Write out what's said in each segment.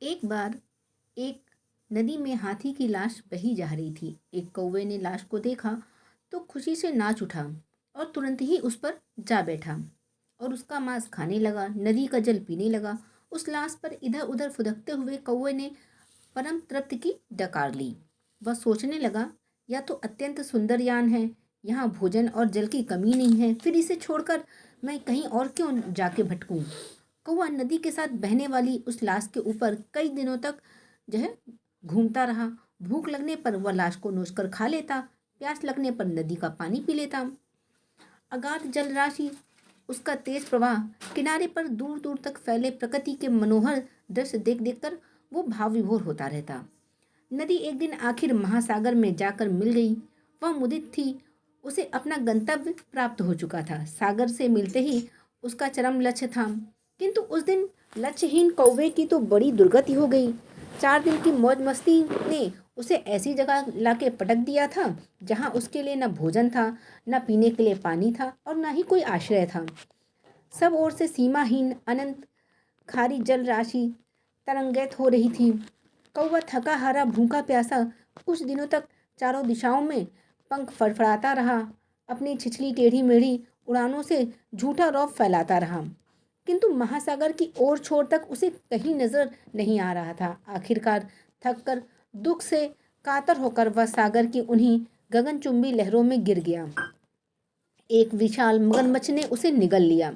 एक बार एक नदी में हाथी की लाश बही जा रही थी। एक कौवे ने लाश को देखा तो खुशी से नाच उठा और तुरंत ही उस पर जा बैठा और उसका मांस खाने लगा, नदी का जल पीने लगा। उस लाश पर इधर उधर फुदकते हुए कौवे ने परम तृप्ति की डकार ली। वह सोचने लगा, यह तो अत्यंत सुंदर यान है, यहाँ भोजन और जल की कमी नहीं है, फिर इसे छोड़कर मैं कहीं और क्यों जाके भटकूं। कौवा नदी के साथ बहने वाली उस लाश के ऊपर कई दिनों तक जो है घूमता रहा। भूख लगने पर वह लाश को नोच कर खा लेता, प्यास लगने पर नदी का पानी पी लेता। अगाध जल राशि, उसका तेज प्रवाह, किनारे पर दूर दूर तक फैले प्रकृति के मनोहर दृश्य देख देख कर वो भाव विभोर होता रहता। नदी एक दिन आखिर महासागर में जाकर मिल गई। वह मुदित थी, उसे अपना गंतव्य प्राप्त हो चुका था। सागर से मिलते ही उसका चरम लक्ष्य था, किंतु उस दिन लक्ष्यहीन कौवे की तो बड़ी दुर्गति हो गई। 4 दिन की मौज मस्ती ने उसे ऐसी जगह लाके पटक दिया था जहां उसके लिए न भोजन था, न पीने के लिए पानी था और न ही कोई आश्रय था। सब ओर से सीमाहीन अनंत खारी जल राशि तरंगित हो रही थी। कौवा थका हारा भूखा प्यासा कुछ दिनों तक चारों दिशाओं में पंख फड़फड़ाता रहा, अपनी छिछली टेढ़ी मेढ़ी उड़ानों से झूठा रौब फैलाता रहा, किंतु महासागर की ओर छोर तक उसे कहीं नजर नहीं आ रहा था। आखिरकार थक कर दुख से कातर होकर वह सागर की उन्हीं गगनचुंबी लहरों में गिर गया। एक विशाल मगरमच्छ ने उसे निगल लिया।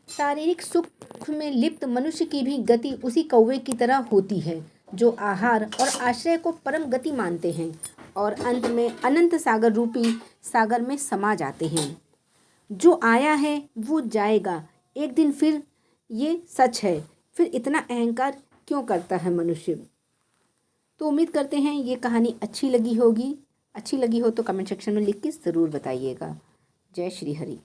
शारीरिक सुख में लिप्त मनुष्य की भी गति उसी कौवे की तरह होती है, जो आहार और आश्रय को परम गति मानते हैं और अंत में अनंत सागर रूपी सागर में समा जाते हैं। जो आया है वो जाएगा एक दिन, फिर ये सच है। फिर इतना अहंकार क्यों करता है मनुष्य। तो उम्मीद करते हैं ये कहानी अच्छी लगी होगी। अच्छी लगी हो तो कमेंट सेक्शन में लिख के ज़रूर बताइएगा। जय श्री हरि।